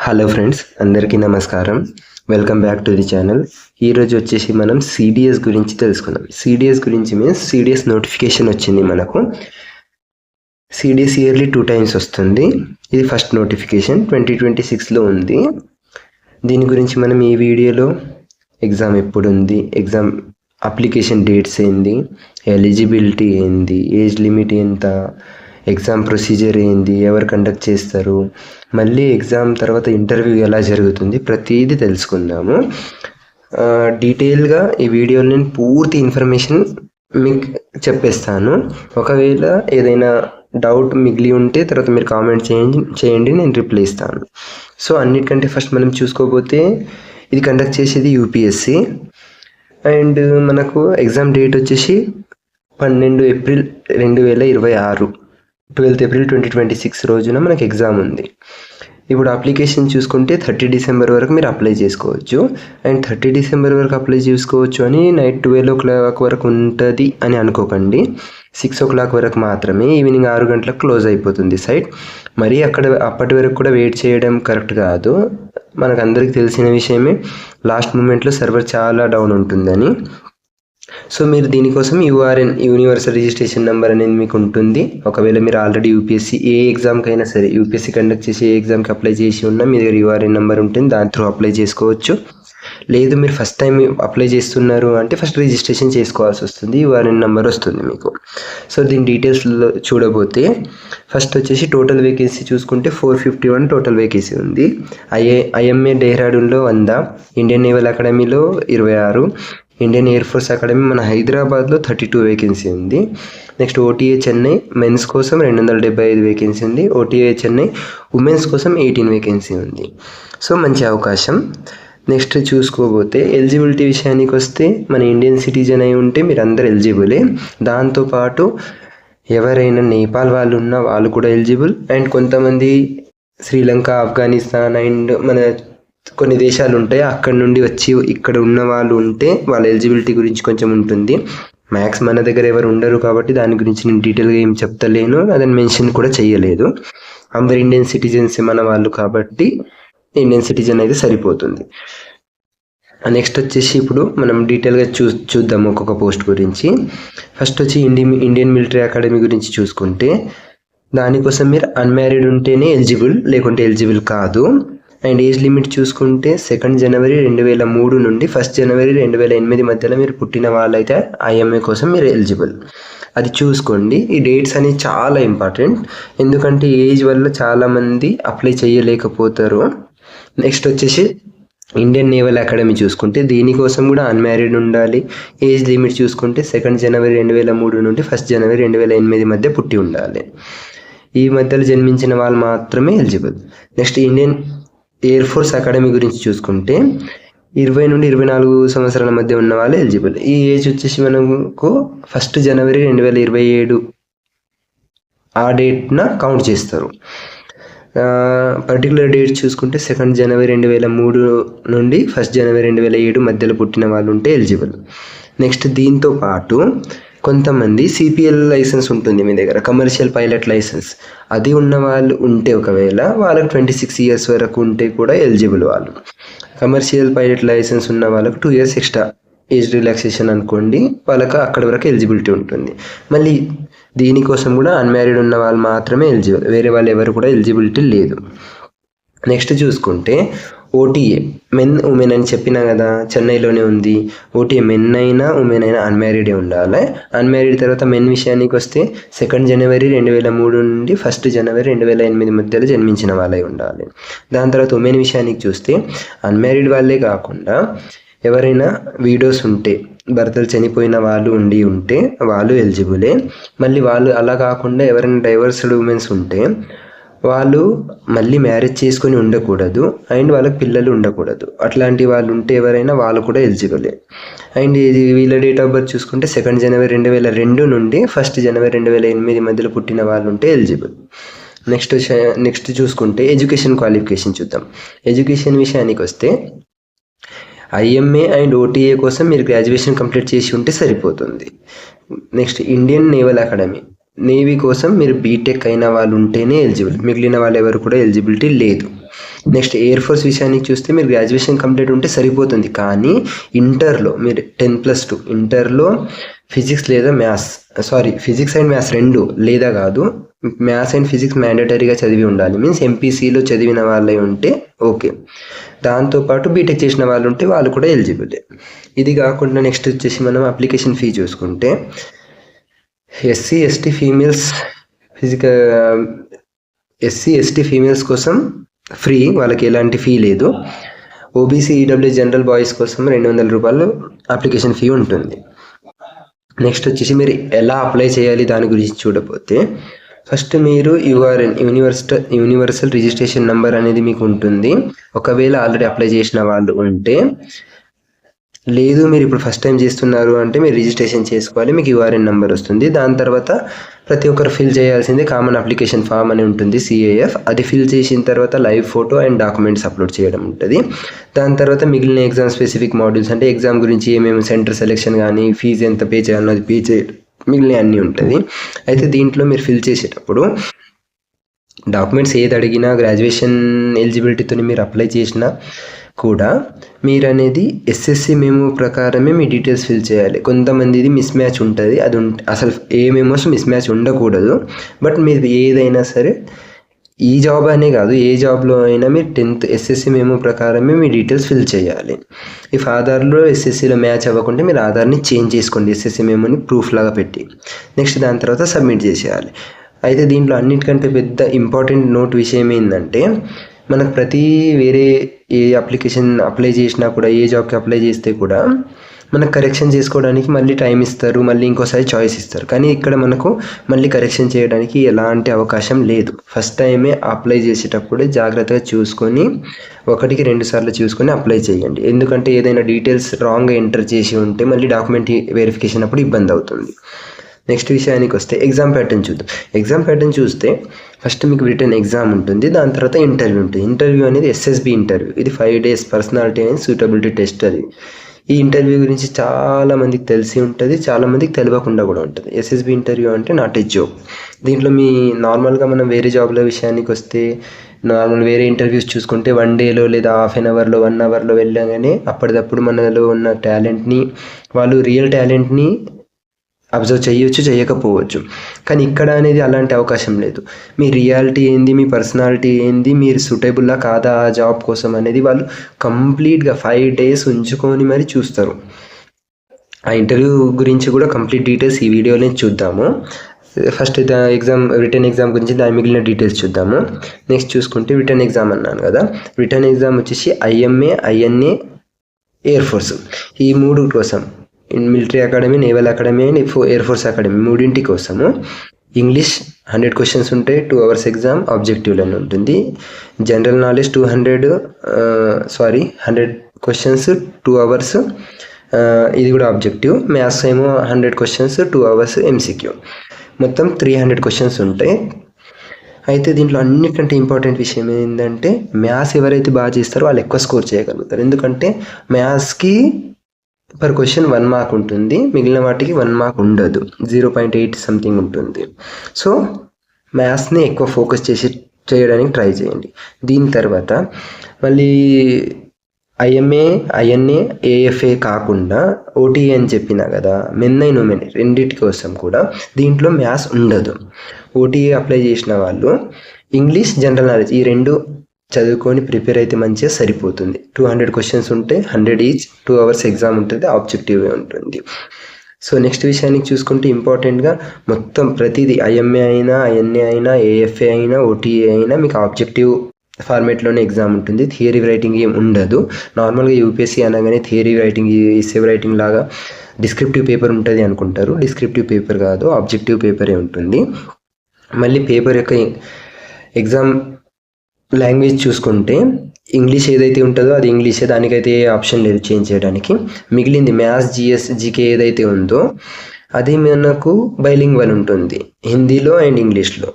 Hello friends, అందరికీ నమస్కారం. Welcome back to the channel. ఈరోజు వచ్చేసి మనం సిడిఎస్ గురించి తెలుసుకుందాం. సిడిఎస్ గురించి మీన్స్ సిడిఎస్ నోటిఫికేషన్ వచ్చింది మనకు. సిడిఎస్ ఇయర్లీ 2 times వస్తుంది. ఇది ఫస్ట్ నోటిఫికేషన్ 2026లో ఉంది. దీని గురించి మనం ఈ వీడియోలో ఎగ్జామ్ ఎప్పుడు ఉంది, ఎగ్జామ్ అప్లికేషన్ డేట్స్ ఏంది, ఎలిజిబిలిటీ ఏంది, ఏజ్ లిమిట్ ఎంత, ఎగ్జామ్ ప్రొసీజర్ ఏంది, ఎవరు కండక్ట్ చేస్తారు, మళ్ళీ ఎగ్జామ్ తర్వాత ఇంటర్వ్యూ ఎలా జరుగుతుంది, ప్రతిదీ తెలుసుకుందాము. డీటెయిల్గా ఈ వీడియోలో నేను పూర్తి ఇన్ఫర్మేషన్ మీకు చెప్పేస్తాను. ఒకవేళ ఏదైనా డౌట్ మిగిలి ఉంటే తర్వాత మీరు కామెంట్ చేయండి, నేను రిప్లై ఇస్తాను. సో అన్నిటికంటే ఫస్ట్ మనం చూసుకోకపోతే ఇది కండక్ట్ చేసేది యూపీఎస్సి అండ్ మనకు ఎగ్జామ్ డేట్ వచ్చేసి 12 April 2026, 12th April 2026 రోజున మనకి ఎగ్జామ్ ఉంది. ఇప్పుడు అప్లికేషన్ చూసుకుంటే 30 December వరకు మీరు అప్లై చేసుకోవచ్చు. అండ్ 30 December వరకు అప్లై చేసుకోవచ్చు అని నైట్ 12 o'clock వరకు ఉంటుంది అని అనుకోకండి. 6 o'clock వరకు మాత్రమే. ఈవినింగ్ 6 గంటలకు క్లోజ్ అయిపోతుంది సైట్. మరి అప్పటి వరకు కూడా వెయిట్ చేయడం కరెక్ట్ కాదు. మనకు అందరికీ తెలిసిన విషయమే, లాస్ట్ మూమెంట్లో సర్వర్ చాలా డౌన్ ఉంటుందని. సో మీరు దీనికోసం యూఆర్ఎన్, యూనివర్సల్ రిజిస్ట్రేషన్ నెంబర్ అనేది మీకు ఉంటుంది. ఒకవేళ మీరు ఆల్రెడీ యూపీఎస్సీ ఏ ఎగ్జామ్కి అయినా సరే, యూపీఎస్సీ కండక్ట్ చేసి ఏ ఎగ్జామ్కి అప్లై చేసి ఉన్నా మీ దగ్గర యూఆర్ఎన్ నెంబర్ ఉంటుంది, దాని త్రూ అప్లై చేసుకోవచ్చు. లేదు మీరు ఫస్ట్ టైం అప్లై చేస్తున్నారు అంటే ఫస్ట్ రిజిస్ట్రేషన్ చేసుకోవాల్సి వస్తుంది, యూఆర్ఎన్ నెంబర్ వస్తుంది మీకు. సో దీని డీటెయిల్స్లో చూడబోతే ఫస్ట్ వచ్చేసి టోటల్ వేకెన్సీ చూసుకుంటే 451 టోటల్ వేకెన్సీ ఉంది. ఐఎంఏ డెహ్రాడూన్లో 100, ఇండియన్ నేవల్ అకాడమీలో 26, ఇండియన్ ఎయిర్ ఫోర్స్ అకాడమీ మన హైదరాబాద్లో 32 వేకెన్సీ ఉంది. నెక్స్ట్ ఓటీఏ చెన్నై మెన్స్ కోసం 275 వేకెన్సీ ఉంది. ఓటీఏ చెన్నై ఉమెన్స్ కోసం 18 వేకెన్సీ ఉంది. సో మంచి అవకాశం. నెక్స్ట్ చూసుకోబోతే ఎలిజిబిలిటీ విషయానికి వస్తే మన ఇండియన్ సిటిజన్ అయి ఉంటే మీరు అందరు ఎలిజిబులే. దాంతోపాటు ఎవరైనా నేపాల్ వాళ్ళు ఉన్నా వాళ్ళు కూడా ఎలిజిబుల్. అండ్ కొంతమంది శ్రీలంక, ఆఫ్ఘనిస్తాన్ అండ్ మన కొన్ని దేశాలు ఉంటాయి, అక్కడ నుండి వచ్చి ఇక్కడ ఉన్న వాళ్ళు ఉంటే వాళ్ళ ఎలిజిబిలిటీ గురించి కొంచెం ఉంటుంది. మ్యాక్స్ మన దగ్గర ఎవరు ఉండరు కాబట్టి దాని గురించి నేను డీటెయిల్గా ఏం చెప్తలేను, అదని మెన్షన్ కూడా చేయలేదు. అందరు ఇండియన్ సిటిజన్స్ మన వాళ్ళు కాబట్టి ఇండియన్ సిటిజన్ అయితే సరిపోతుంది. నెక్స్ట్ వచ్చేసి ఇప్పుడు మనం డీటెయిల్గా చూద్దాం ఒక్కొక్క పోస్ట్ గురించి. ఫస్ట్ వచ్చి ఇండియన్ మిలిటరీ అకాడమీ గురించి చూసుకుంటే దానికోసం మీరు అన్మ్యారీడ్ ఉంటేనే ఎలిజిబుల్, లేకుంటే ఎలిజిబుల్ కాదు. అండ్ ఏజ్ లిమిట్ చూసుకుంటే 2 January 2003 నుండి 1 January 2008 మధ్యలో మీరు పుట్టిన వాళ్ళైతే ఐఎంఏ కోసం మీరు ఎలిజిబుల్. అది చూసుకోండి. ఈ డేట్స్ అనేవి చాలా ఇంపార్టెంట్, ఎందుకంటే ఏజ్ వల్ల చాలామంది అప్లై చేయలేకపోతారు. నెక్స్ట్ వచ్చేసి ఇండియన్ నేవల్ అకాడమీ చూసుకుంటే దీనికోసం కూడా అన్మ్యారీడ్ ఉండాలి. ఏజ్ లిమిట్ చూసుకుంటే 2 January 2003 నుండి 1 January 2008 మధ్య పుట్టి ఉండాలి. ఈ మధ్యలో జన్మించిన వాళ్ళు మాత్రమే eligible. Next Indian air force academy గురించి చూసుకుంటే 20 నుండి 24 సంవత్సరాల మధ్య ఉన్న వాళ్ళు ఎలిజిబుల్. ఈ ఏజ్ వచ్చేసి మనకు 1 January 2027 ఆ డేట్న కౌంట్ చేస్తారు. పర్టికులర్ డేట్ చూసుకుంటే 2 January 2003 నుండి 1 January 2007 మధ్యలో పుట్టిన వాళ్ళు ఉంటే ఎలిజిబుల్. నెక్స్ట్ దీంతో పాటు కొంతమంది సిపిఎల్ లైసెన్స్ ఉంటుంది మీ దగ్గర, కమర్షియల్ పైలట్ లైసెన్స్, అది ఉన్న వాళ్ళు ఉంటే ఒకవేళ వాళ్ళకి 26 years వరకు ఉంటే కూడా ఎలిజిబుల్. వాళ్ళు కమర్షియల్ పైలట్ లైసెన్స్ ఉన్న వాళ్ళకు 2 years ఎక్స్ట్రా ఏజ్ రిలాక్సేషన్ అనుకోండి, వాళ్ళకి అక్కడి వరకు ఎలిజిబిలిటీ ఉంటుంది. మళ్ళీ దీనికోసం కూడా అన్మ్యారీడ్ ఉన్న వాళ్ళు మాత్రమే ఎలిజిబుల్, వేరే వాళ్ళు ఎవరు కూడా ఎలిజిబిలిటీ లేదు. నెక్స్ట్ చూసుకుంటే ఓటీఏ మెన్ ఉమెన్ అని చెప్పినా కదా, చెన్నైలోనే ఉంది. ఓటీఏ మెన్ అయినా ఉమెన్ అయినా అన్మ్యారీడే ఉండాలి. అన్మ్యారీడ్ తర్వాత మెన్ విషయానికి వస్తే 2 January 2003 నుండి 1 January 2008 మధ్యలో జన్మించిన వాళ్ళై ఉండాలి. దాని తర్వాత ఉమెన్ విషయానికి చూస్తే అన్మ్యారీడ్ వాళ్ళే కాకుండా ఎవరైనా వీడియోస్ ఉంటే, భర్తలు చనిపోయిన వాళ్ళు ఉంటే వాళ్ళు ఎలిజిబులే. మళ్ళీ వాళ్ళు అలా కాకుండా ఎవరైనా డైవర్స్డ్ ఉమెన్స్ ఉంటే వాళ్ళు మళ్ళీ మ్యారేజ్ చేసుకొని ఉండకూడదు అండ్ వాళ్ళకి పిల్లలు ఉండకూడదు. అట్లాంటి వాళ్ళు ఉంటే ఎవరైనా వాళ్ళు కూడా ఎలిజిబులే. అండ్ ఇది వీళ్ళ డేట్ ఆఫ్ బర్త్ చూసుకుంటే 2 January 2002 నుండి 1 January 2008 మధ్యలో పుట్టిన వాళ్ళు ఉంటే ఎలిజిబుల్. నెక్స్ట్ చూసుకుంటే ఎడ్యుకేషన్ క్వాలిఫికేషన్ చూద్దాం. ఎడ్యుకేషన్ విషయానికి వస్తే ఐఎంఏ అండ్ ఓటీఏ కోసం మీరు గ్రాడ్యుయేషన్ కంప్లీట్ చేసి ఉంటే సరిపోతుంది. Next Indian naval academy navy కోసం మీరు బీటెక్ అయిన వాళ్ళు ఉంటేనే ఎలిజిబుల్, మిగిలిన వాళ్ళు ఎవరు కూడా ఎలిజిబిలిటీ లేదు. నెక్స్ట్ ఎయిర్ ఫోర్స్ విషయానికి చూస్తే మీరు గ్రాడ్యుయేషన్ కంప్లీట్ ఉంటే సరిపోతుంది, కానీ ఇంటర్లో మీరు 10+2 ఇంటర్లో ఫిజిక్స్ లేదా మ్యాథ్స్, ఫిజిక్స్ అండ్ మ్యాథ్స్ రెండు లేదా కాదు, మ్యాథ్స్ అండ్ ఫిజిక్స్ మ్యాండేటరీగా చదివి ఉండాలి. మీన్స్ ఎంపీసీలో చదివిన వాళ్ళే ఉంటే ఓకే. దాంతోపాటు బీటెక్ చేసిన వాళ్ళు ఉంటే వాళ్ళు కూడా ఎలిజిబుల్. ఇది కాకుండా నెక్స్ట్ వచ్చేసి మనం అప్లికేషన్ ఫీ చూసుకుంటే ఎస్సీ ఎస్టీ ఫీమేల్స్ కోసం ఫ్రీ, వాళ్ళకి ఎలాంటి ఫీ లేదు. ఓబీసీ ఈడబ్ల్యూ జనరల్ బాయ్స్ కోసం 200 రూపాయలు అప్లికేషన్ ఫీ ఉంటుంది. నెక్స్ట్ వచ్చేసి మీరు ఎలా అప్లై చేయాలి దాని గురించి చూడకపోతే, ఫస్ట్ మీరు యూఆర్ఎన్ యూనివర్సల్ రిజిస్ట్రేషన్ నెంబర్ అనేది మీకు ఉంటుంది. ఒకవేళ ఆల్రెడీ అప్లై చేసిన వాళ్ళు ఉంటే, లేదు మీరు ఇప్పుడు ఫస్ట్ టైం చేస్తున్నారు అంటే మీరు రిజిస్ట్రేషన్ చేసుకోవాలి, మీకు యూఆర్ఎన్ నెంబర్ వస్తుంది. దాని తర్వాత ప్రతి ఒక్కరు ఫిల్ చేయాల్సిందే కామన్ అప్లికేషన్ ఫామ్ అని ఉంటుంది, CAF. అది ఫిల్ చేసిన తర్వాత live photo and documents upload చేయడం ఉంటుంది. దాని తర్వాత మిగిలిన ఎగ్జామ్ స్పెసిఫిక్ మాడ్యూల్స్ అంటే ఎగ్జామ్ గురించి ఏమేమి సెంటర్ సెలెక్షన్ కానీ ఫీజు ఎంత పే చేయాలో అది పే చేయడం మిగిలిన అన్నీ ఉంటుంది. అయితే దీంట్లో మీరు ఫిల్ చేసేటప్పుడు డాక్యుమెంట్స్ ఏది అడిగినా గ్రాడ్యుయేషన్ ఎలిజిబిలిటీతో మీరు అప్లై చేసినా కూడా మీరు అనేది SSC మెమో ప్రకారమే మీ డీటెయిల్స్ ఫిల్ చేయాలి. కొంతమందిది మిస్ మ్యాచ్ ఉంటుంది, అది అసలు ఏ మెమోస్ మిస్ మ్యాచ్ ఉండకూడదు. బట్ మీరు ఏదైనా సరే, ఈ జాబ్ అనే కాదు ఏ జాబ్లో అయినా మీరు 10th SSC మెమో ప్రకారమే మీ డీటెయిల్స్ ఫిల్ చేయాలి. ఇఫ్ ఆధార్లో SSCలో మ్యాచ్ అవ్వకుంటే మీరు ఆధార్ని చేంజ్ చేసుకోండి, SSC మెమోని ప్రూఫ్ లాగా పెట్టి. నెక్స్ట్ దాని తర్వాత సబ్మిట్ చేసేయాలి. అయితే దీంట్లో అన్నిటికంటే పెద్ద ఇంపార్టెంట్ నోట్ విషయం ఏంటంటే, మనకు వేరే ఏ అప్లికేషన్ అప్లై చేసినా కూడా, ఏ జాబ్కి అప్లై చేస్తే కూడా మనకు కరెక్షన్ చేసుకోవడానికి మళ్ళీ టైం ఇస్తారు, మళ్ళీ ఇంకోసారి చాయిస్ ఇస్తారు. కానీ ఇక్కడ మనకు మళ్ళీ కరెక్షన్ చేయడానికి ఎలాంటి అవకాశం లేదు. ఫస్ట్ టైమే అప్లై చేసేటప్పుడే జాగ్రత్తగా చూసుకొని 1కి 2 సార్లు చూసుకొని అప్లై చేయండి. ఎందుకంటే ఏదైనా డీటెయిల్స్ రాంగ్గా ఎంటర్ చేసి ఉంటే మళ్ళీ డాక్యుమెంట్ వెరిఫికేషన్ అప్పుడు ఇబ్బంది అవుతుంది. నెక్స్ట్ విషయానికి వస్తే ఎగ్జామ్ ప్యాటర్న్ చూద్దాం. ఎగ్జామ్ ప్యాటర్న్ చూస్తే ఫస్ట్ మీకు రిటర్న్ ఎగ్జామ్ ఉంటుంది, దాని తర్వాత ఇంటర్వ్యూ ఉంటుంది. ఇంటర్వ్యూ అనేది SSB ఇంటర్వ్యూ, ఇది 5 days personality and suitability test. అది ఈ ఇంటర్వ్యూ గురించి చాలామందికి తెలిసి ఉంటుంది, చాలామందికి తెలియకుండా కూడా ఉంటుంది. SSB ఇంటర్వ్యూ అంటే నాట్ ఏ జోక్. దీంట్లో మీ నార్మల్గా మనం వేరే జాబ్ల విషయానికి వస్తే వేరే ఇంటర్వ్యూస్ చూసుకుంటే 1 dayలో లేదా ½ an hourలో 1 hourలో వెళ్ళగానే అప్పటిదప్పుడు మనలో ఉన్న టాలెంట్ని, వాళ్ళు రియల్ టాలెంట్ని అబ్జర్వ్ చేయొచ్చు, చేయకపోవచ్చు. కానీ ఇక్కడ అనేది అలాంటి అవకాశం లేదు. మీ రియాలిటీ ఏంది, మీ పర్సనాలిటీ ఏంది, మీరు సూటబుల్లా కాదా ఆ జాబ్ కోసం అనేది వాళ్ళు కంప్లీట్గా 5 days ఉంచుకొని మరి చూస్తారు. ఆ ఇంటర్వ్యూ గురించి కూడా కంప్లీట్ డీటెయిల్స్ ఈ వీడియోలో చూద్దాము. ఫస్ట్ రిటర్న్ ఎగ్జామ్ గురించి దాని మిగిలిన డీటెయిల్స్ చూద్దాము. నెక్స్ట్ చూసుకుంటే రిటర్న్ ఎగ్జామ్ అన్నాను కదా, రిటర్న్ ఎగ్జామ్ వచ్చేసి IMA, INA, ఎయిర్ ఫోర్స్, ఈ 3 కోసం, military academy, naval academy and air force academy 3 కోసము ఇంగ్లీష్ 100 questions ఉంటాయి, 2 hours ఎగ్జామ్, ఆబ్జెక్టివ్లోనే ఉంటుంది. జనరల్ నాలెడ్జ్ 100 questions 2 hours, ఇది కూడా ఆబ్జెక్టివ్. మ్యాథ్స్ ఏమో 100 questions 2 hours MCQ, మొత్తం 300 questions ఉంటాయి. అయితే దీంట్లో అన్నిటికంటే ఇంపార్టెంట్ విషయం ఏంటంటే, మ్యాథ్స్ ఎవరైతే బాగా చేస్తారో వాళ్ళు ఎక్కువ స్కోర్ చేయగలుగుతారు. ఎందుకంటే మ్యాథ్స్కి పర్ క్వశ్చన్ 1 mark ఉంటుంది, మిగిలిన వాటికి 1 mark ఉండదు, 0.8 సంథింగ్ ఉంటుంది. సో మ్యాథ్స్ని ఎక్కువ ఫోకస్ చేయడానికి ట్రై చేయండి. దీని తర్వాత మళ్ళీ IMA, INA, AFA కాకుండా OTA అని చెప్పినా కదా, మెన్ అండ్ ఉమెన్ రెండింటి కోసం కూడా దీంట్లో మ్యాథ్స్ ఉండదు. OTA అప్లై చేసిన వాళ్ళు ఇంగ్లీష్, జనరల్ నాలెడ్జ్ ఈ 2 చదువుకొని ప్రిపేర్ అయితే మంచిగా సరిపోతుంది. 200 questions ఉంటే 100 each, 2 hours ఎగ్జామ్ ఉంటుంది, ఆబ్జెక్టివ్ ఉంటుంది. సో నెక్స్ట్ విషయానికి చూసుకుంటే ఇంపార్టెంట్గా మొత్తం ప్రతిదీ IMA అయినా, INA అయినా, AFA అయినా, OTA అయినా మీకు ఆబ్జెక్టివ్ ఫార్మేట్లోనే ఎగ్జామ్ ఉంటుంది. థియరీ రైటింగ్ ఏం ఉండదు. నార్మల్గా UPSC అనగానే థియరీ రైటింగ్, ఎస్సే రైటింగ్ లాగా డిస్క్రిప్టివ్ పేపర్ ఉంటుంది అనుకుంటారు. డిస్క్రిప్టివ్ పేపర్ కాదు, ఆబ్జెక్టివ్ పేపరే ఉంటుంది. మళ్ళీ పేపర్ యొక్క ఎగ్జామ్ లాంగ్వేజ్ చూసుకుంటే ఇంగ్లీష్ ఏదైతే ఉంటుందో అది ఇంగ్లీషే, దానికైతే ఏ ఆప్షన్ లేదు చేంజ్ చేయడానికి. మిగిలింది మ్యాథ్స్, GS, GK ఏదైతే ఉందో అది మనకు బైలింగ్వల్ ఉంటుంది, హిందీలో అండ్ ఇంగ్లీష్లో.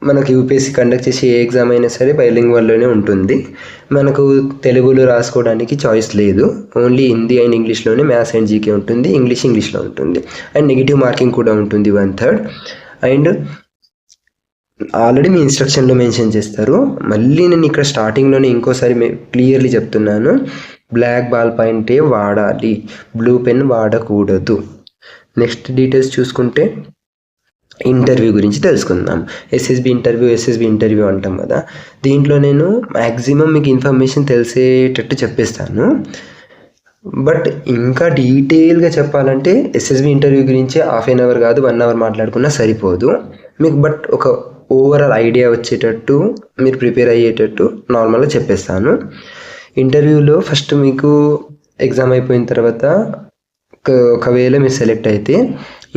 మనకు UPSC కండక్ట్ చేసే ఏ ఎగ్జామ్ అయినా సరే బైలింగ్వల్లోనే ఉంటుంది. మనకు తెలుగులో రాసుకోవడానికి చాయిస్ లేదు, ఓన్లీ హిందీ అండ్ ఇంగ్లీష్లోనే మ్యాథ్స్ అండ్ GK ఉంటుంది, ఇంగ్లీష్లో ఉంటుంది. అండ్ నెగిటివ్ మార్కింగ్ కూడా ఉంటుంది 1/3. అండ్ ఆల్రెడీ మీ ఇన్స్ట్రక్షన్లో మెన్షన్ చేస్తారు. మళ్ళీ నేను ఇక్కడ స్టార్టింగ్లోనే ఇంకోసారి క్లియర్లీ చెప్తున్నాను, బ్లాక్ బాల్ పాయింటే వాడాలి, బ్లూ పెన్ వాడకూడదు. నెక్స్ట్ డీటెయిల్స్ చూసుకుంటే ఇంటర్వ్యూ గురించి తెలుసుకుందాం. ఎస్ఎస్బి ఇంటర్వ్యూ అంటాం కదా, దీంట్లో నేను మ్యాక్సిమం మీకు ఇన్ఫర్మేషన్ తెలిసేటట్టు చెప్పేస్తాను. బట్ ఇంకా డీటెయిల్గా చెప్పాలంటే ఎస్ఎస్బి ఇంటర్వ్యూ గురించి 1/2 అవర్ కాదు 1 అవర్ మాట్లాడుకున్నా సరిపోదు మీకు. బట్ ఒక ఓవరాల్ ఐడియా వచ్చేటట్టు మీరు ప్రిపేర్ అయ్యేటట్టు నార్మల్గా చెప్పేస్తాను. ఇంటర్వ్యూలో ఫస్ట్ మీకు ఎగ్జామ్ అయిపోయిన తర్వాత ఒకవేళ మీరు సెలెక్ట్ అయితే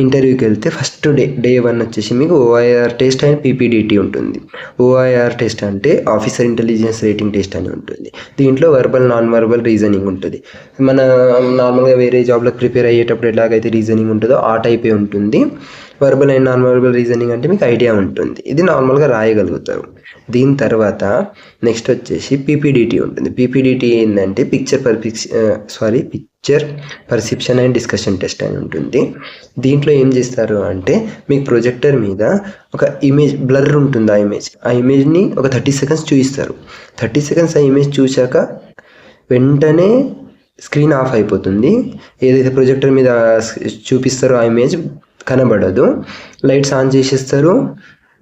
ఇంటర్వ్యూకి వెళ్తే ఫస్ట్ డే 1 వచ్చేసి మీకు ఓఐఆర్ టెస్ట్ అండ్ పీపీడిటీ ఉంటుంది. ఓఐఆర్ టెస్ట్ అంటే ఆఫీసర్ ఇంటెలిజెన్స్ రేటింగ్ టెస్ట్ అని ఉంటుంది. దీంట్లో వర్బల్ నాన్ వర్బల్ రీజనింగ్ ఉంటుంది. మన నార్మల్గా వేరే జాబ్లకు ప్రిపేర్ అయ్యేటప్పుడు ఎలాగైతే రీజనింగ్ ఉంటుందో ఆ టైపే ఉంటుంది. Verbal and non verbal reasoning అంటే మీకు ఐడియా ఉంటుంది, ఇది నార్మల్గా రాయగలుగుతారు. దీని తర్వాత నెక్స్ట్ వచ్చేసి పీపీడిటీ ఉంటుంది. పీపీడిటీ ఏంటంటే picture perception and discussion test అని ఉంటుంది. దీంట్లో ఏం చేస్తారు అంటే మీకు ప్రొజెక్టర్ మీద ఒక ఇమేజ్ బ్లర్ ఉంటుంది. ఆ ఇమేజ్ని ఒక 30 సెకండ్స్ చూపిస్తారు. 30 సెకండ్స్ ఆ ఇమేజ్ చూశాక వెంటనే స్క్రీన్ ఆఫ్ అయిపోతుంది. ఏదైతే ప్రొజెక్టర్ మీద చూపిస్తారో ఆ ఇమేజ్ కనబడదు. లైట్స్ ఆన్ చేసేస్తారు.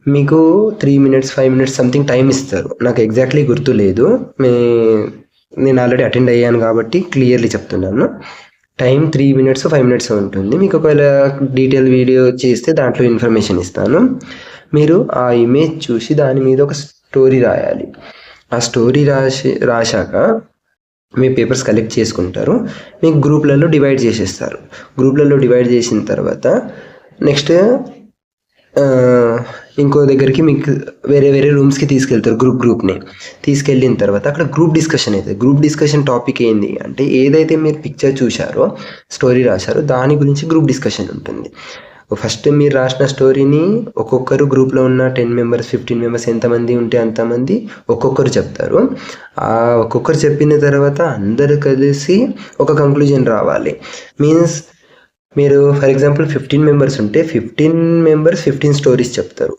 మీకు 3 minutes 5 minutes సంథింగ్ టైం ఇస్తారు. నాకు ఎగ్జాక్ట్లీ గుర్తు లేదు, నేను ఆల్రెడీ అటెండ్ అయ్యాను కాబట్టి క్లియర్లీ చెప్తున్నాను. టైం 3 minutes 5 minutes ఉంటుంది. మీకు ఒకవేళ డీటెయిల్ వీడియో చేస్తే దాంట్లో ఇన్ఫర్మేషన్ ఇస్తాను. మీరు ఆ ఇమేజ్ చూసి దాని మీద ఒక స్టోరీ రాయాలి. ఆ స్టోరీ రాశాక మీ పేపర్స్ కలెక్ట్ చేసుకుంటారు. మీకు గ్రూప్లలో డివైడ్ చేసేస్తారు. గ్రూప్లలో డివైడ్ చేసిన తర్వాత నెక్స్ట్ ఇంకో దగ్గరికి మీకు వేరే రూమ్స్కి తీసుకెళ్తారు. గ్రూప్ని తీసుకెళ్ళిన తర్వాత అక్కడ గ్రూప్ డిస్కషన్ అవుతుంది. గ్రూప్ డిస్కషన్ టాపిక్ ఏంది అంటే ఏదైతే మీరు పిక్చర్ చూశారో స్టోరీ రాశారో దాని గురించి గ్రూప్ డిస్కషన్ ఉంటుంది. ఫస్ట్ మీరు రాసిన స్టోరీని ఒక్కొక్కరు గ్రూప్లో ఉన్న 10 members 15 members ఎంతమంది ఉంటే అంతమంది ఒక్కొక్కరు చెప్తారు. ఒక్కొక్కరు చెప్పిన తర్వాత అందరూ కలిసి ఒక కంక్లూజన్ రావాలి. మీన్స్ మీరు ఫర్ ఎగ్జాంపుల్ 15 members ఉంటే 15 members 15 స్టోరీస్ చెప్తారు.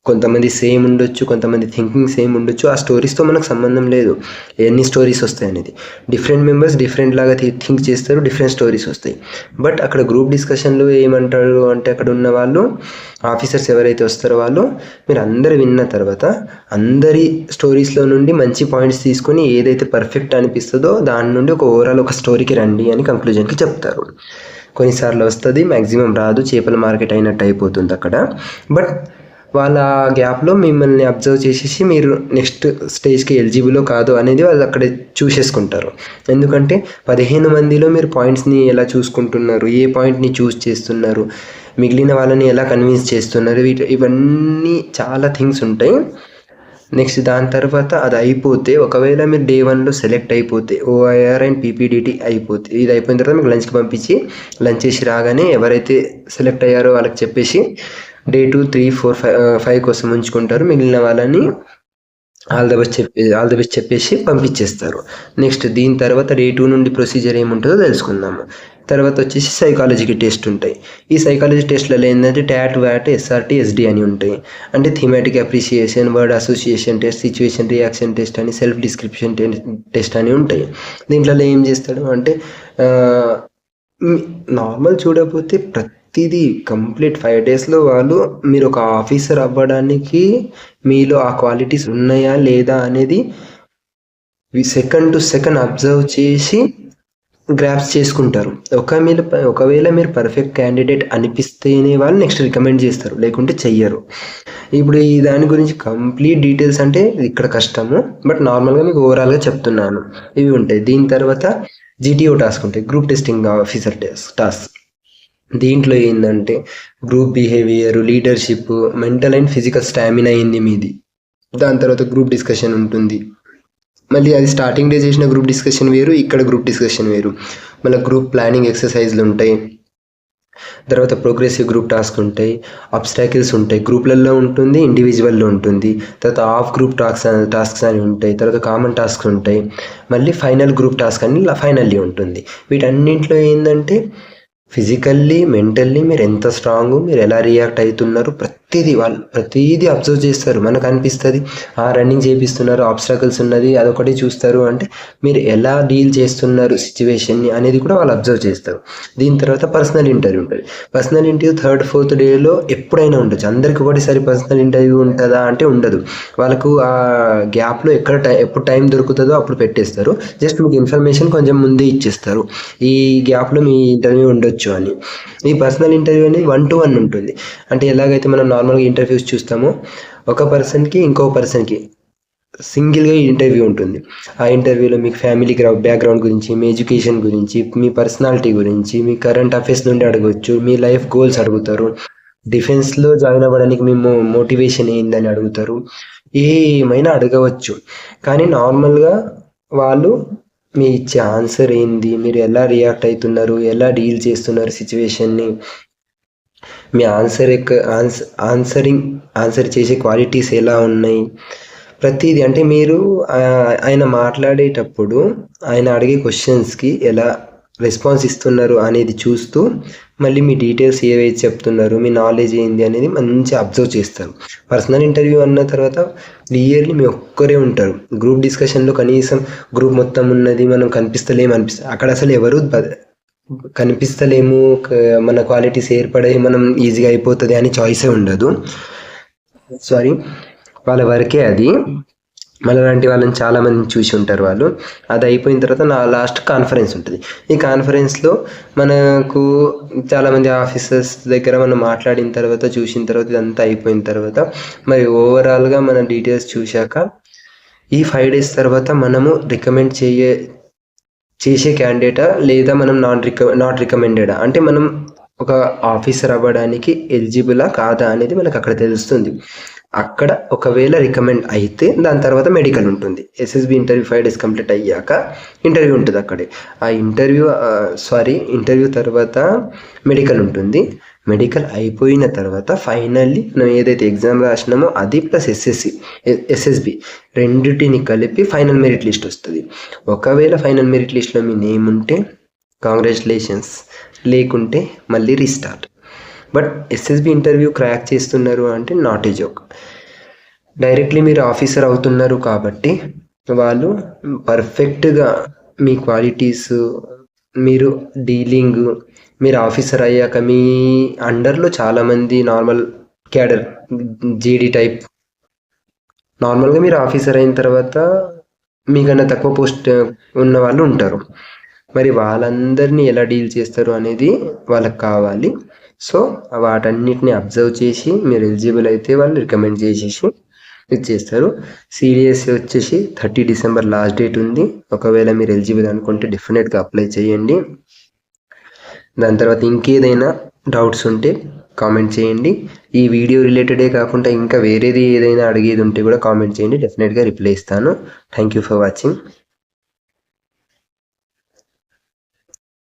కొంతమంది సేమ్ ఉండొచ్చు, కొంతమంది థింకింగ్ సేమ్ ఉండొచ్చు. ఆ స్టోరీస్తో మనకు సంబంధం లేదు, ఎన్ని స్టోరీస్ వస్తాయి అనేది. డిఫరెంట్ మెంబర్స్ డిఫరెంట్ లాగా థింక్ చేస్తారు, డిఫరెంట్ స్టోరీస్ వస్తాయి. బట్ అక్కడ గ్రూప్ డిస్కషన్లో ఏమంటారు అంటే అక్కడ ఉన్న వాళ్ళు ఆఫీసర్స్ ఎవరైతే వస్తారో వాళ్ళు మీరు అందరు విన్న తర్వాత అందరి స్టోరీస్లో నుండి మంచి పాయింట్స్ తీసుకొని ఏదైతే పర్ఫెక్ట్ అనిపిస్తుందో దాని నుండి ఒక ఓవరాల్ ఒక స్టోరీకి రండి అని కంక్లూజన్కి చెప్తారు. కొన్నిసార్లు వస్తుంది, మ్యాక్సిమం రాదు, చేపల మార్కెట్ అయినట్టు అయిపోతుంది అక్కడ. బట్ వాళ్ళ గ్యాప్లో మిమ్మల్ని అబ్జర్వ్ చేసేసి మీరు నెక్స్ట్ స్టేజ్కి ఎలిజిబులో కాదు అనేది వాళ్ళు అక్కడ చూసేసుకుంటారు. ఎందుకంటే 15 మందిలో మీరు పాయింట్స్ని ఎలా చూసుకుంటున్నారు, ఏ పాయింట్ని చూస్ చేస్తున్నారు, మిగిలిన వాళ్ళని ఎలా కన్విన్స్ చేస్తున్నారు, ఇవన్నీ చాలా థింగ్స్ ఉంటాయి. నెక్స్ట్ దాని తర్వాత అది అయిపోతే ఒకవేళ మీరు day 1లో సెలెక్ట్ అయిపోతే ఓఐఆర్ అండ్ పీపీడిటీ అయిపోతే ఇది అయిపోయిన తర్వాత మీకు లంచ్కి పంపించి లంచ్ చేసి రాగానే ఎవరైతే సెలెక్ట్ అయ్యారో వాళ్ళకి చెప్పేసి day 2 3 4 5 కోసం ఉంచుకుంటారు. మిగిలిన వాళ్ళని ఆల్ ద బెస్ట్ చెప్పేసి పంపించేస్తారు. నెక్స్ట్ దీని తర్వాత day 2 నుండి ప్రొసీజర్ ఏముంటుందో తెలుసుకుందాము. తర్వాత వచ్చేసి సైకాలజీకి టెస్ట్ ఉంటాయి. ఈ సైకాలజీ టెస్ట్లలో ఏంటంటే ట్యాట్ వ్యాట్ ఎస్ఆర్టీ ఎస్డి అని ఉంటాయి. అంటే thematic appreciation, word association test, situation reaction test అని, సెల్ఫ్ డిస్క్రిప్షన్ టెస్ట్ అని ఉంటాయి. దీంట్లో ఏం చేస్తాడు అంటే నార్మల్ చూడకపోతే ప్రతిదీ కంప్లీట్ 5 daysలో వాళ్ళు మీరు ఒక ఆఫీసర్ అవ్వడానికి మీలో ఆ క్వాలిటీస్ ఉన్నాయా లేదా అనేది సెకండ్ టు సెకండ్ అబ్జర్వ్ చేసి గ్రాప్స్ చేసుకుంటారు. ఒకవేళ మీరు పర్ఫెక్ట్ క్యాండిడేట్ అనిపిస్తేనే వాళ్ళు నెక్స్ట్ రికమెండ్ చేస్తారు, లేకుంటే చెయ్యరు. ఇప్పుడు ఈ దాని గురించి కంప్లీట్ డీటెయిల్స్ అంటే ఇక్కడ కష్టము, బట్ నార్మల్గా మీకు ఓవరాల్గా చెప్తున్నాను. ఇవి ఉంటాయి. దీని తర్వాత GTO టాస్క్ ఉంటాయి, గ్రూప్ టెస్టింగ్ ఆఫీసర్ టాస్క్. దీంట్లో ఏంటంటే group behaviour, leadership, mental and physical stamina అయింది మీది. దాని తర్వాత గ్రూప్ డిస్కషన్ ఉంటుంది. మళ్ళీ అది స్టార్టింగ్ డే చేసిన గ్రూప్ డిస్కషన్ వేరు, ఇక్కడ గ్రూప్ డిస్కషన్ వేరు. మళ్ళీ గ్రూప్ ప్లానింగ్ ఎక్సర్సైజ్లు ఉంటాయి. తర్వాత ప్రోగ్రెసివ్ గ్రూప్ టాస్క్ ఉంటాయి, అబ్స్టాకిల్స్ ఉంటాయి. గ్రూప్లలో ఉంటుంది, ఇండివిజువల్లో ఉంటుంది. తర్వాత ఆఫ్ గ్రూప్ టాస్క్స్ అని ఉంటాయి. తర్వాత కామన్ టాస్క్స్ ఉంటాయి. మళ్ళీ ఫైనల్ గ్రూప్ టాస్క్ అని ఫైనల్లీ ఉంటుంది. వీటన్నింటిలో ఏంటంటే ఫిజికల్లీ మెంటల్లీ మీరు ఎంత స్ట్రాంగ్, మీరు ఎలా రియాక్ట్ అవుతున్నారు, ప్రతిదీ అబ్జర్వ్ చేస్తారు. మనకు అనిపిస్తుంది రన్నింగ్ చేపిస్తున్నారు, ఆబ్స్టాకల్స్ ఉన్నది, అదొకటి చూస్తారు. అంటే మీరు ఎలా డీల్ చేస్తున్నారు సిచ్యువేషన్ని అనేది కూడా వాళ్ళు అబ్జర్వ్ చేస్తారు. దీని తర్వాత పర్సనల్ ఇంటర్వ్యూ ఉంటుంది. పర్సనల్ ఇంటర్వ్యూ 3rd 4th డేలో ఎప్పుడైనా ఉండొచ్చు. అందరికి ఒకటిసారి పర్సనల్ ఇంటర్వ్యూ ఉంటుందా అంటే ఉండదు. వాళ్ళకు ఆ గ్యాప్లో ఎప్పుడు టైం దొరుకుతుందో అప్పుడు పెట్టేస్తారు. జస్ట్ మీకు ఇన్ఫర్మేషన్ కొంచెం ముందే ఇచ్చేస్తారు, ఈ గ్యాప్లో మీ ఇంటర్వ్యూ ఉండొచ్చు అని. ఈ పర్సనల్ ఇంటర్వ్యూ అనేది 1 to 1 ఉంటుంది. అంటే ఎలాగైతే మనం నార్మల్గా ఇంటర్వ్యూస్ చూస్తామో ఒక పర్సన్కి ఇంకో పర్సన్కి సింగిల్గా ఇంటర్వ్యూ ఉంటుంది. ఆ ఇంటర్వ్యూలో మీకు ఫ్యామిలీ బ్యాక్గ్రౌండ్ గురించి, మీ ఎడ్యుకేషన్ గురించి, మీ పర్సనాలిటీ గురించి, మీ కరెంట్ అఫైర్స్ నుండి అడగవచ్చు, మీ లైఫ్ గోల్స్ అడుగుతారు, డిఫెన్స్లో జాయిన్ అవ్వడానికి మీ మోటివేషన్ ఏందని అడుగుతారు, ఏమైనా అడగవచ్చు. కానీ నార్మల్గా వాళ్ళు మీ ఇచ్చే ఆన్సర్ ఏంది, మీరు ఎలా రియాక్ట్ అవుతున్నారు, ఎలా డీల్ చేస్తున్నారు సిచ్యువేషన్ని, మీ ఆన్సర్ చేసే క్వాలిటీస్ ఎలా ఉన్నాయి, ప్రతిదీ. అంటే మీరు ఆయన మాట్లాడేటప్పుడు ఆయన అడిగే క్వశ్చన్స్కి ఎలా రెస్పాన్స్ ఇస్తున్నారు అనేది చూస్తూ మళ్ళీ మీ డీటెయిల్స్ ఏవైతే చెప్తున్నారు, మీ నాలెడ్జ్ ఏంది అనేది మంచి అబ్జర్వ్ చేస్తారు. పర్సనల్ ఇంటర్వ్యూ అన్న తర్వాత క్లియర్లీ మీ ఒక్కరే ఉంటారు. గ్రూప్ డిస్కషన్లో కనీసం గ్రూప్ మొత్తం ఉన్నది, మనం కనిపిస్తలేము అనిపిస్తుంది. అక్కడ అసలు ఎవరు కనిపిస్తలేము, మన క్వాలిటీస్ ఏర్పడాయి, మనం ఈజీగా అయిపోతుంది అని చాయిసే ఉండదు. వాళ్ళ వరకే అది. మనలాంటి వాళ్ళని చాలామంది చూసి ఉంటారు వాళ్ళు. అది అయిపోయిన తర్వాత లాస్ట్ కాన్ఫరెన్స్ ఉంటుంది. ఈ కాన్ఫరెన్స్లో మనకు చాలామంది ఆఫీసర్స్ దగ్గర మనం మాట్లాడిన తర్వాత, చూసిన తర్వాత, ఇదంతా అయిపోయిన తర్వాత మరి ఓవరాల్గా మన డీటెయిల్స్ చూశాక ఈ 5 days తర్వాత మనము రికమెండ్ చేసే క్యాండిడేటా లేదా మనం నాట్ రికమెండెడా, అంటే మనం ఒక ఆఫీసర్ అవ్వడానికి ఎలిజిబులా కాదా అనేది మనకు అక్కడ తెలుస్తుంది. అక్కడ ఒకవేళ రికమెండ్ అయితే దాని తర్వాత మెడికల్ ఉంటుంది. SSB ఇంటర్వ్యూ 5 days కంప్లీట్ అయ్యాక ఇంటర్వ్యూ ఉంటుంది అక్కడే. ఆ ఇంటర్వ్యూ తర్వాత మెడికల్ ఉంటుంది. మెడికల్ అయిపోయిన తర్వాత ఫైనల్లీ మనం ఏదైతే ఎగ్జామ్ రాసినామో అది ప్లస్ SSB రెండింటిని కలిపి ఫైనల్ మెరిట్ లిస్ట్ వస్తుంది. ఒకవేళ ఫైనల్ మెరిట్ లిస్ట్లో మీ నేమ్ ఉంటే కాంగ్రాచులేషన్స్, లేకుంటే మళ్ళీ restart. But SSB interview crack చేస్తున్నారు అంటే నాట్ ఏ జోక్. డైరెక్ట్లీ మీరు ఆఫీసర్ అవుతున్నారు కాబట్టి వాళ్ళు పర్ఫెక్ట్గా మీ క్వాలిటీస్, మీరు డీలింగ్, మీరు ఆఫీసర్ అయ్యాక మీ అండర్లో చాలామంది నార్మల్ క్యాడర్ GD టైప్, నార్మల్గా మీరు ఆఫీసర్ అయిన తర్వాత మీకన్నా తక్కువ పోస్ట్ ఉన్న వాళ్ళు ఉంటారు. మరి వాళ్ళందరినీ ఎలా డీల్ చేస్తారు అనేది వాళ్ళకి కావాలి. సో వాటన్నిటిని అబ్జర్వ్ చేసి మీరు ఎలిజిబుల్ అయితే వాళ్ళు రికమెండ్ చేసేసి ఇచ్చేస్తారు. CDS వచ్చేసి 30 December లాస్ట్ డేట్ ఉంది. ఒకవేళ మీరు ఎలిజిబుల్ అనుకుంటే డెఫినెట్గా అప్లై చేయండి. దాని తర్వాత ఇంకేదైనా డౌట్స్ ఉంటే కామెంట్ చేయండి. ఈ వీడియో రిలేటెడే కాకుండా ఇంకా వేరేది ఏదైనా అడిగేది ఉంటే కూడా కామెంట్ చేయండి, డెఫినెట్గా రిప్లై ఇస్తాను. Thank you for watching.